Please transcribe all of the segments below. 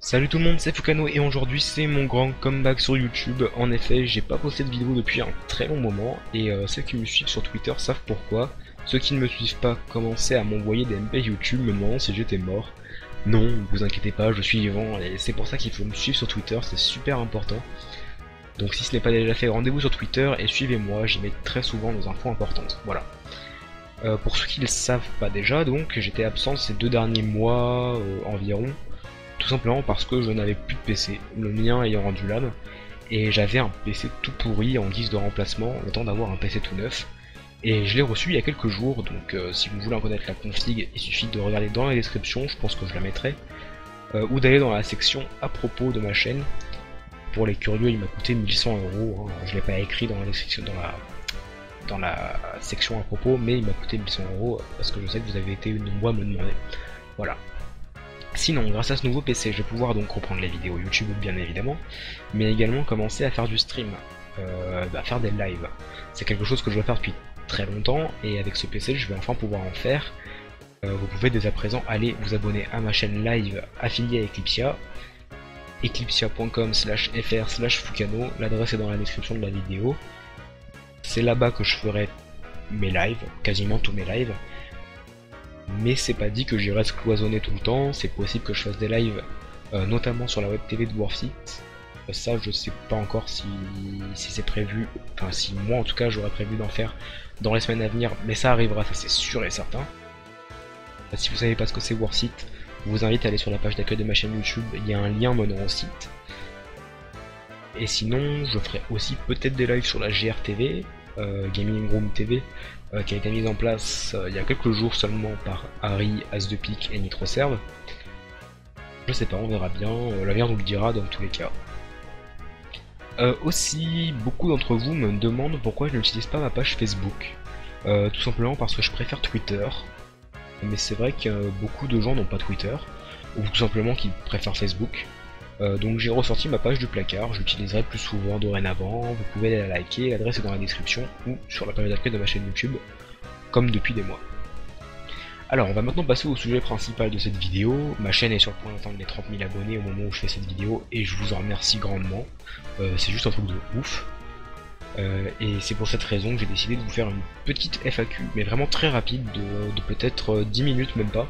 Salut tout le monde, c'est Fukano et aujourd'hui c'est mon grand comeback sur YouTube. En effet, j'ai pas posté de vidéo depuis un très long moment et ceux qui me suivent sur Twitter savent pourquoi. Ceux qui ne me suivent pas commençaient à m'envoyer des MP YouTube me demandant si j'étais mort. Non, ne vous inquiétez pas, je suis vivant et c'est pour ça qu'il faut me suivre sur Twitter, c'est super important. Donc si ce n'est pas déjà fait, rendez-vous sur Twitter et suivez-moi, j'y mets très souvent des infos importantes. Voilà. Pour ceux qui ne le savent pas déjà, donc j'étais absent ces 2 derniers mois environ. Tout simplement parce que je n'avais plus de PC, le mien ayant rendu l'âme, et j'avais un PC tout pourri en guise de remplacement, le temps d'avoir un PC tout neuf, et je l'ai reçu il y a quelques jours, donc si vous voulez en connaître la config, il suffit de regarder dans la description, je pense que je la mettrai, ou d'aller dans la section à propos de ma chaîne. Pour les curieux, il m'a coûté 1100 euros, hein. Je l'ai pas écrit dans la description, dans la section à propos, mais il m'a coûté 1100 euros parce que je sais que vous avez été nombreux à me demander. Voilà. Sinon, grâce à ce nouveau PC, je vais pouvoir donc reprendre les vidéos YouTube bien évidemment, mais également commencer à faire du stream, faire des lives. C'est quelque chose que je veux faire depuis très longtemps, et avec ce PC, je vais enfin pouvoir en faire. Vous pouvez dès à présent aller vous abonner à ma chaîne live affiliée à Eclipsia, eclipsia.com/fr/fukano, l'adresse est dans la description de la vidéo. C'est là-bas que je ferai mes lives, quasiment tous mes lives. Mais c'est pas dit que j'y reste cloisonné tout le temps, c'est possible que je fasse des lives, notamment sur la web TV de Dwarfit. Ça je sais pas encore si c'est prévu, enfin si moi en tout cas j'aurais prévu d'en faire dans les semaines à venir, mais ça arrivera, ça c'est sûr et certain. Si vous savez pas ce que c'est Dwarfit, je vous invite à aller sur la page d'accueil de ma chaîne YouTube, il y a un lien menant au site. Et sinon je ferai aussi peut-être des lives sur la GRTV, Gaming Room TV, qui a été mise en place il y a quelques jours seulement par Harry, As de Pique et NitroServe. Je sais pas, on verra bien, l'avenir nous le dira dans tous les cas. Aussi, beaucoup d'entre vous me demandent pourquoi je n'utilise pas ma page Facebook. Tout simplement parce que je préfère Twitter, mais c'est vrai que beaucoup de gens n'ont pas Twitter, ou tout simplement qu'ils préfèrent Facebook. Donc j'ai ressorti ma page du placard, je l'utiliserai plus souvent dorénavant, vous pouvez la liker, l'adresse est dans la description ou sur la page d'accueil de ma chaîne YouTube, comme depuis des mois. Alors on va maintenant passer au sujet principal de cette vidéo. Ma chaîne est sur le point d'atteindre les 30 000 abonnés au moment où je fais cette vidéo et je vous en remercie grandement, c'est juste un truc de ouf. Et c'est pour cette raison que j'ai décidé de vous faire une petite FAQ, mais vraiment très rapide, de peut-être 10 minutes même pas.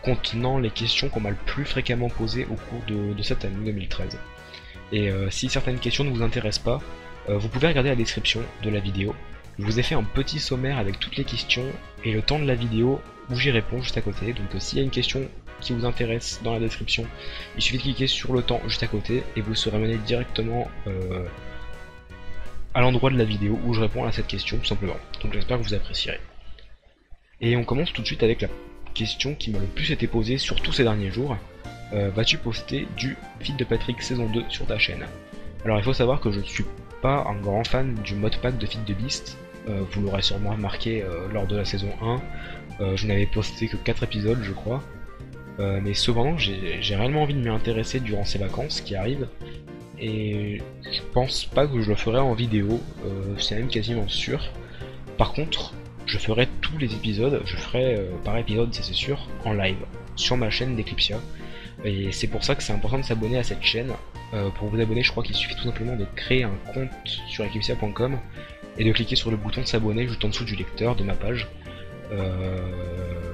Contenant les questions qu'on m'a le plus fréquemment posées au cours de cette année 2013. Et si certaines questions ne vous intéressent pas, vous pouvez regarder la description de la vidéo. Je vous ai fait un petit sommaire avec toutes les questions et le temps de la vidéo où j'y réponds juste à côté. Donc s'il y a une question qui vous intéresse dans la description, il suffit de cliquer sur le temps juste à côté et vous serez mené directement à l'endroit de la vidéo où je réponds à cette question tout simplement. Donc j'espère que vous apprécierez. Et on commence tout de suite avec la question qui m'a le plus été posée sur tous ces derniers jours. Vas-tu poster du feed de Patrick saison 2 sur ta chaîne? Alors il faut savoir que je ne suis pas un grand fan du modpack de feed de Beast, vous l'aurez sûrement remarqué lors de la saison 1, je n'avais posté que 4 épisodes je crois, mais cependant j'ai réellement envie de m'y intéresser durant ces vacances qui arrivent, et je pense pas que je le ferai en vidéo, c'est même quasiment sûr. Par contre, je ferai tous les épisodes, je ferai par épisode, c'est sûr, en live, sur ma chaîne d'Eclipsia. Et c'est pour ça que c'est important de s'abonner à cette chaîne. Pour vous abonner, je crois qu'il suffit tout simplement de créer un compte sur eclipsia.com et de cliquer sur le bouton de s'abonner juste en dessous du lecteur de ma page.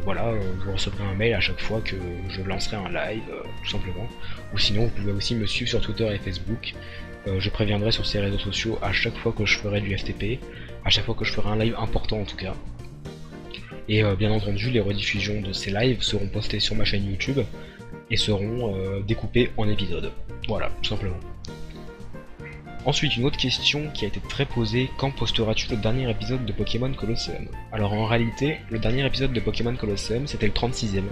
Voilà, vous recevrez un mail à chaque fois que je lancerai un live, tout simplement. Ou sinon, vous pouvez aussi me suivre sur Twitter et Facebook. Je préviendrai sur ces réseaux sociaux à chaque fois que je ferai du FTP, à chaque fois que je ferai un live important en tout cas. Et bien entendu, les rediffusions de ces lives seront postées sur ma chaîne YouTube et seront découpées en épisodes. Voilà, tout simplement. Ensuite, une autre question qui a été très posée, quand posteras-tu le dernier épisode de Pokémon Colosseum? Alors en réalité, le dernier épisode de Pokémon Colosseum, c'était le 36e.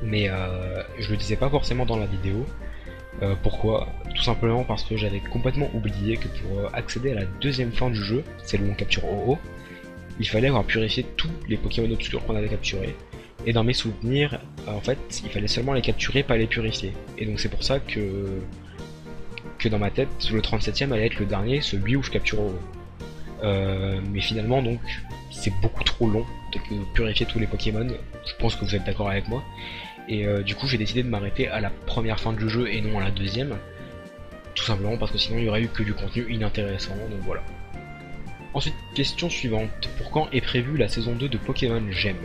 Mais je le disais pas forcément dans la vidéo. Pourquoi? Tout simplement parce que j'avais complètement oublié que pour accéder à la deuxième fin du jeu, celle où on capture Ho-Oh, il fallait avoir purifié tous les Pokémon obscurs qu'on avait capturés. Et dans mes souvenirs, en fait, il fallait seulement les capturer, pas les purifier. Et donc c'est pour ça que dans ma tête, le 37e allait être le dernier, celui où je capture Ho-Oh. Mais finalement, donc, c'est beaucoup trop long de purifier tous les Pokémon. Je pense que vous êtes d'accord avec moi. Et du coup j'ai décidé de m'arrêter à la première fin du jeu et non à la deuxième. Tout simplement parce que sinon il y aurait eu que du contenu inintéressant, donc voilà. Ensuite, question suivante. Pour quand est prévue la saison 2 de Pokémon Gem?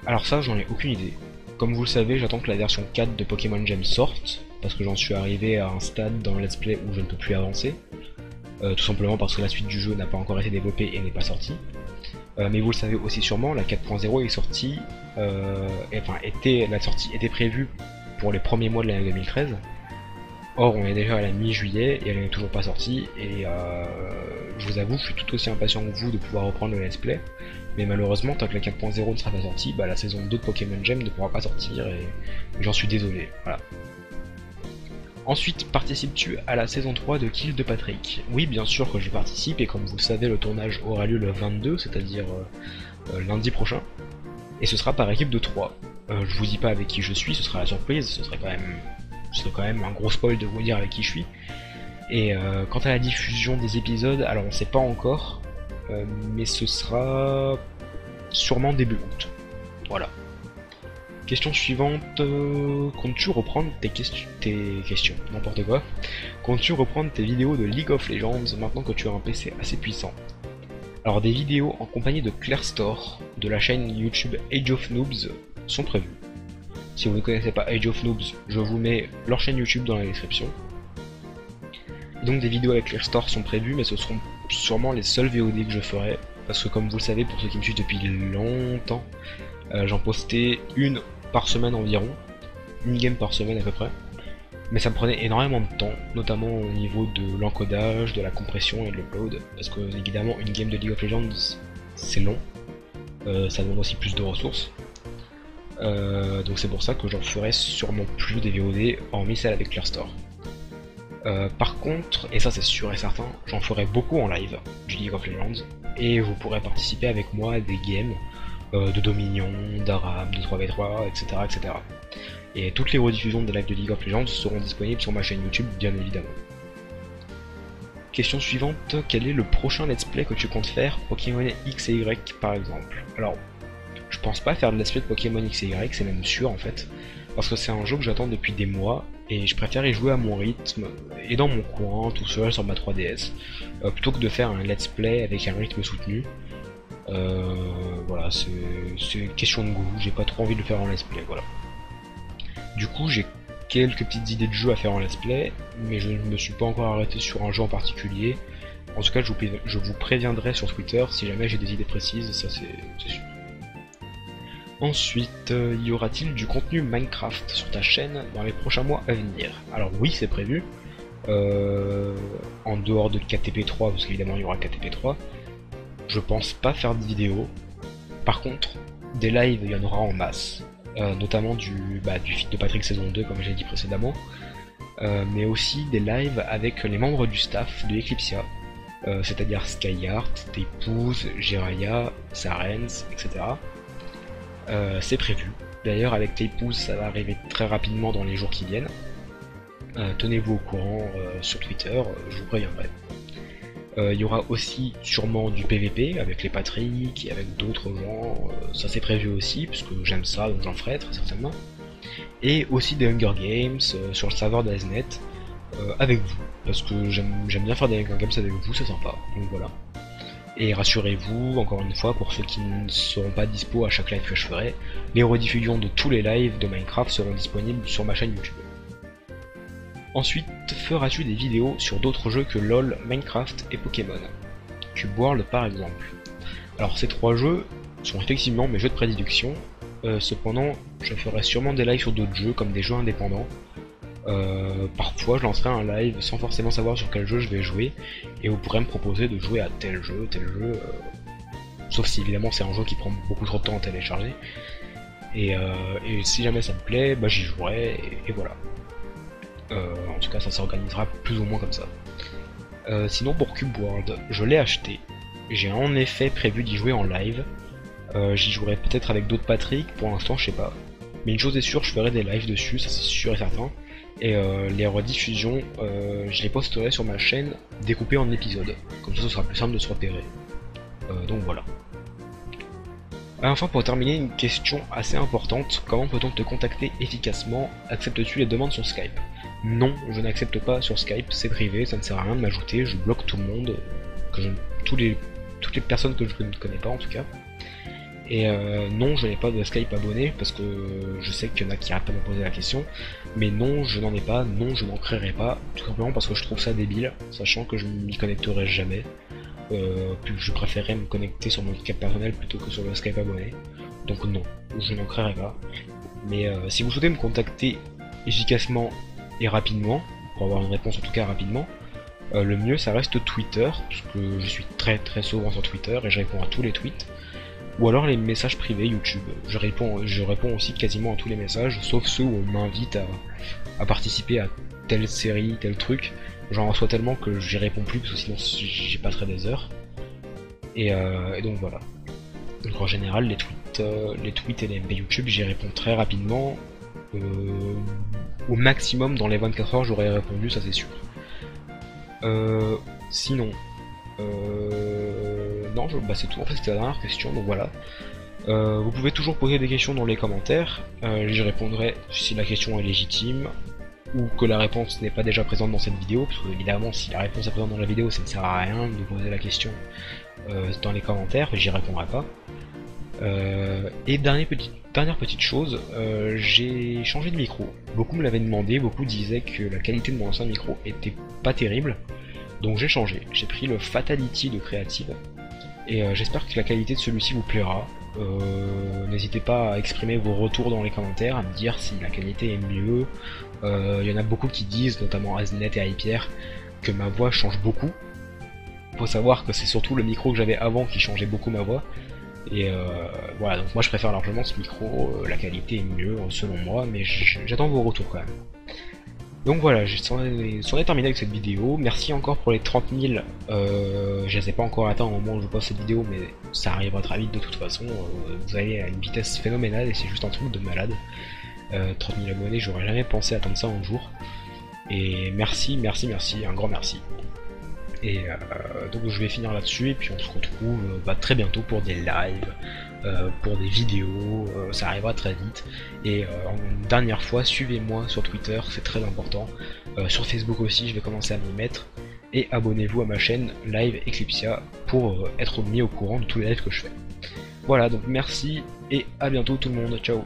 Alors ça, j'en ai aucune idée. Comme vous le savez, j'attends que la version 4 de Pokémon Gem sorte, parce que j'en suis arrivé à un stade dans le let's play où je ne peux plus avancer. Tout simplement parce que la suite du jeu n'a pas encore été développée et n'est pas sortie. Mais vous le savez aussi sûrement, la 4.0 est sortie, la sortie était prévue pour les premiers mois de l'année 2013. Or, on est déjà à la mi-juillet et elle n'est toujours pas sortie. Et je vous avoue, je suis tout aussi impatient que vous de pouvoir reprendre le let's play. Mais malheureusement, tant que la 4.0 ne sera pas sortie, la saison 2 de Pokémon Gem ne pourra pas sortir et j'en suis désolé. Voilà. Ensuite, participes-tu à la saison 3 de Kill de Patrick? Oui, bien sûr que je participe et comme vous le savez, le tournage aura lieu le 22, c'est-à-dire lundi prochain. Et ce sera par équipe de 3. Je vous dis pas avec qui je suis, ce sera la surprise, ce serait quand même un gros spoil de vous dire avec qui je suis. Et quant à la diffusion des épisodes, alors on sait pas encore, mais ce sera sûrement début août. Voilà. Question suivante, comptes-tu reprendre tes questions, n'importe quoi. Comptes-tu reprendre tes vidéos de League of Legends maintenant que tu as un PC assez puissant? Alors des vidéos en compagnie de Claire Store, de la chaîne YouTube Age of Noobs, sont prévues. Si vous ne connaissez pas Age of Noobs, je vous mets leur chaîne YouTube dans la description. Donc des vidéos avec Claire Store sont prévues, mais ce seront sûrement les seules VOD que je ferai, parce que comme vous le savez, pour ceux qui me suivent depuis longtemps, j'en postais une par semaine environ, une game par semaine à peu près, mais ça me prenait énormément de temps, notamment au niveau de l'encodage, de la compression et de l'upload, parce que évidemment une game de League of Legends c'est long, ça demande aussi plus de ressources, donc c'est pour ça que j'en ferai sûrement plus des VOD hormis celle avec Claire Store. Par contre, et ça c'est sûr et certain, j'en ferai beaucoup en live du League of Legends, et vous pourrez participer avec moi à des games de Dominion, d'Aram, de 3v3, etc., etc. Et toutes les rediffusions des lives de League of Legends seront disponibles sur ma chaîne YouTube, bien évidemment. Question suivante, quel est le prochain let's play que tu comptes faire, Pokémon X et Y par exemple? Alors, je pense pas faire de let's play de Pokémon X et Y, c'est même sûr en fait, parce que c'est un jeu que j'attends depuis des mois, et je préfère y jouer à mon rythme, et dans mon coin, tout seul sur ma 3DS, plutôt que de faire un let's play avec un rythme soutenu. Voilà, c'est une question de goût, j'ai pas trop envie de le faire en let's play, voilà. Du coup, j'ai quelques petites idées de jeux à faire en let's play, mais je ne me suis pas encore arrêté sur un jeu en particulier. En tout cas, je vous préviendrai sur Twitter si jamais j'ai des idées précises, ça c'est sûr. Ensuite, y aura-t-il du contenu Minecraft sur ta chaîne dans les prochains mois à venir? Alors oui, c'est prévu, en dehors de KTP3, parce qu'évidemment il y aura KTP3. Je pense pas faire de vidéos. Par contre, des lives, il y en aura en masse. Notamment du feed de Patrick saison 2, comme j'ai dit précédemment. Mais aussi des lives avec les membres du staff de Eclipsia. C'est-à-dire Skyheart, Tepuz, Jiraiya, Sarens, etc. C'est prévu. D'ailleurs, avec Tepuz, ça va arriver très rapidement dans les jours qui viennent. Tenez-vous au courant sur Twitter, je vous préviendrai. Il y aura aussi sûrement du PVP avec les Patrick et avec d'autres gens, ça c'est prévu aussi, parce que j'aime ça, donc j'en ferai très certainement. Et aussi des Hunger Games sur le serveur d'Aznet avec vous, parce que j'aime bien faire des Hunger Games avec vous, c'est sympa, donc voilà. Et rassurez-vous, encore une fois, pour ceux qui ne seront pas dispo à chaque live que je ferai, les rediffusions de tous les lives de Minecraft seront disponibles sur ma chaîne YouTube. Ensuite, feras-tu des vidéos sur d'autres jeux que LoL, Minecraft et Pokémon? Cube World par exemple. Alors ces trois jeux sont effectivement mes jeux de prédilection, cependant je ferai sûrement des lives sur d'autres jeux comme des jeux indépendants. Parfois je lancerai un live sans forcément savoir sur quel jeu je vais jouer, et vous pourrez me proposer de jouer à tel jeu, sauf si évidemment c'est un jeu qui prend beaucoup trop de temps à télécharger. Et si jamais ça me plaît, j'y jouerai, et voilà. En tout cas ça s'organisera plus ou moins comme ça. Sinon pour Cube World, je l'ai acheté. J'ai en effet prévu d'y jouer en live. J'y jouerai peut-être avec d'autres Patrick, pour l'instant je sais pas. Mais une chose est sûre, je ferai des lives dessus, ça c'est sûr et certain. Et les rediffusions, je les posterai sur ma chaîne découpées en épisodes. Comme ça ce sera plus simple de se repérer. Donc voilà. Enfin, pour terminer, une question assez importante. Comment peut-on te contacter efficacement? Acceptes-tu les demandes sur Skype? Non, je n'accepte pas sur Skype, c'est privé, ça ne sert à rien de m'ajouter, je bloque tout le monde, toutes les personnes que je ne connais pas en tout cas. Et non, je n'ai pas de Skype abonné, parce que je sais qu'il y en a qui arrêtent pas de me poser la question, mais non, je n'en ai pas, non, je n'en créerai pas, tout simplement parce que je trouve ça débile, sachant que je ne m'y connecterai jamais. Puis je préférerais me connecter sur mon Skype personnel plutôt que sur le Skype abonné. Donc non, je n'en créerai pas. Mais si vous souhaitez me contacter efficacement et rapidement, pour avoir une réponse en tout cas rapidement, le mieux ça reste Twitter, parce que je suis très souvent sur Twitter et je réponds à tous les tweets. Ou alors les messages privés YouTube. Je réponds aussi quasiment à tous les messages, sauf ceux où on m'invite à participer à telle série, tel truc. J'en reçois tellement que j'y réponds plus, parce que sinon j'y passerai des heures. Et donc voilà. Donc en général, les tweets et les MP YouTube, j'y réponds très rapidement. Au maximum, dans les 24 heures, j'aurais répondu, ça c'est sûr. Sinon, non, bah c'est tout. En fait, c'était la dernière question, donc voilà. Vous pouvez toujours poser des questions dans les commentaires. J'y répondrai si la question est légitime ou que la réponse n'est pas déjà présente dans cette vidéo, parce que évidemment si la réponse est présente dans la vidéo ça ne sert à rien de poser la question dans les commentaires, j'y répondrai pas. Et dernière petite chose, j'ai changé de micro. Beaucoup me l'avaient demandé, beaucoup disaient que la qualité de mon ancien micro était pas terrible, donc j'ai changé. J'ai pris le Fatality de Creative, et j'espère que la qualité de celui-ci vous plaira. N'hésitez pas à exprimer vos retours dans les commentaires, à me dire si la qualité est mieux. Il y en a beaucoup qui disent, notamment Aznet et iPierre, que ma voix change beaucoup. Faut savoir que c'est surtout le micro que j'avais avant qui changeait beaucoup ma voix. Et voilà, donc moi je préfère largement ce micro, la qualité est mieux selon moi, mais j'attends vos retours quand même. Donc voilà, c'en est terminé avec cette vidéo. Merci encore pour les 30 000. Je les ai pas encore atteints au moment où je poste cette vidéo, mais ça arrivera très vite de toute façon. Vous allez à une vitesse phénoménale et c'est juste un truc de malade. 30 000 abonnés, j'aurais jamais pensé atteindre ça un jour. Et merci, un grand merci. Et donc je vais finir là-dessus et puis on se retrouve très bientôt pour des lives, pour des vidéos, ça arrivera très vite. Et une dernière fois, suivez-moi sur Twitter, c'est très important. Sur Facebook aussi, je vais commencer à m'y mettre. Et abonnez-vous à ma chaîne Live Eclipsia pour être mis au courant de tous les lives que je fais. Voilà, donc merci et à bientôt tout le monde, ciao.